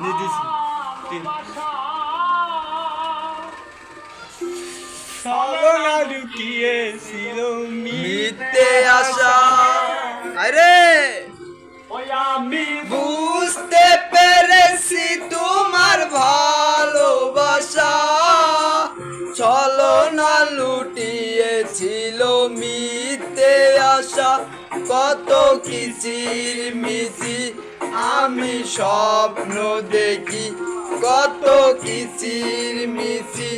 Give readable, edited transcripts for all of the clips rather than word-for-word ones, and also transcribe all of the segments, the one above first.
দিছি ছলনা লুকিয়েছিল মিথ্যে আশা। আরে আমি বুঝতে পেরেছি তোমার ভালোবাসা, ছলনা লুটিয়েছিল মিথ্যে আশা। কত কিচির মিচি আমি স্বপ্ন দেখি, কত কিচির মিচি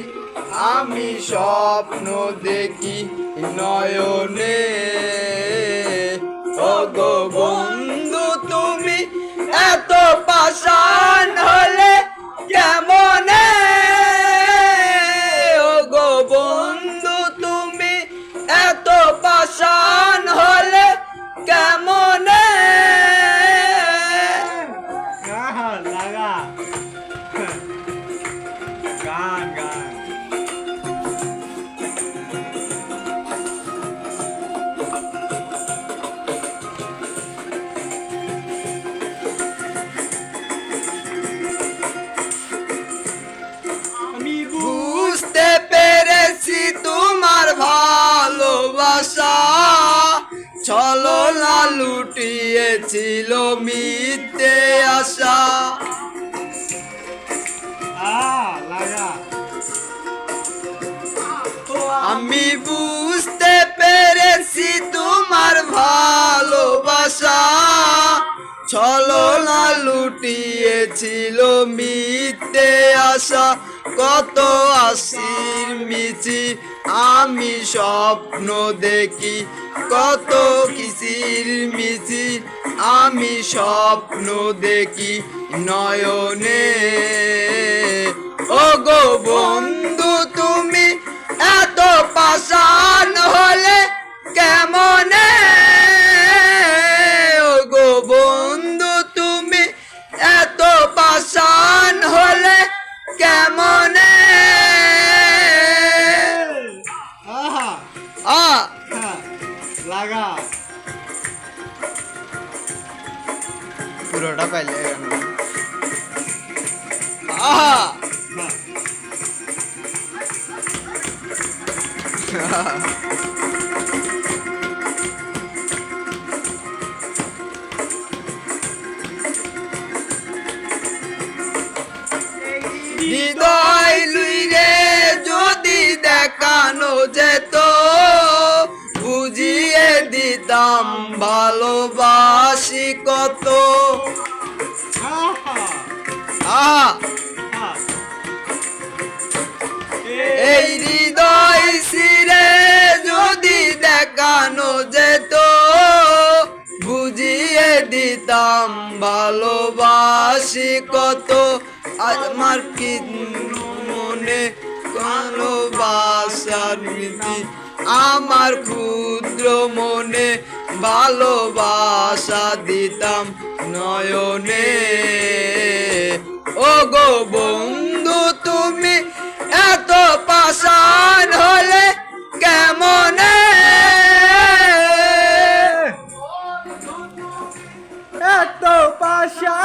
আমি স্বপ্ন দেখি নয়নে। ও গো বন্ধু তুমি এত পাষাণ হলে কেমনে, ও গো বন্ধু তুমি এত পাষাণ হলে কেমনে। লাগা গান গান আমি বুঝতে পেরেছি তোমার ভালোবাসা, ছলনা লুটিয়েছিল মিথ্যে আশা। লাগা আমি বুঝতে পেরেছি তোমার ভালোবাসা, ছলনা লুটিয়েছিল মিথ্যে আশা। কত আশির মিচি আমি স্বপ্ন দেখি, কত কিচির মিচি আমি স্বপ্ন দেখি নয়নে। ও গো বন্ধু তুমি এত পাষাণ হলে কেমনে, ও গো বন্ধু তুমি এত পাষাণ হলে কেমনে। আ লাগা পুরোটা পাইলে আহা হৃদয় লুইরে যদি দেখানো যেত, বুঝিয়ে দিতাম ভালোবাসি কত। এই হৃদয় ছিঁড়ে যদি দেখানো যেত, বুঝিয়ে দিতাম ভালোবাসি কত। আমার কি মনে ভালোবাসার নীতি, আমার ক্ষুদ্র মনে ভালোবাসা দিতাম নয়নে। ও গো বন্ধু তুমি এত পাষাণ হলে কেমনে, এত পাশা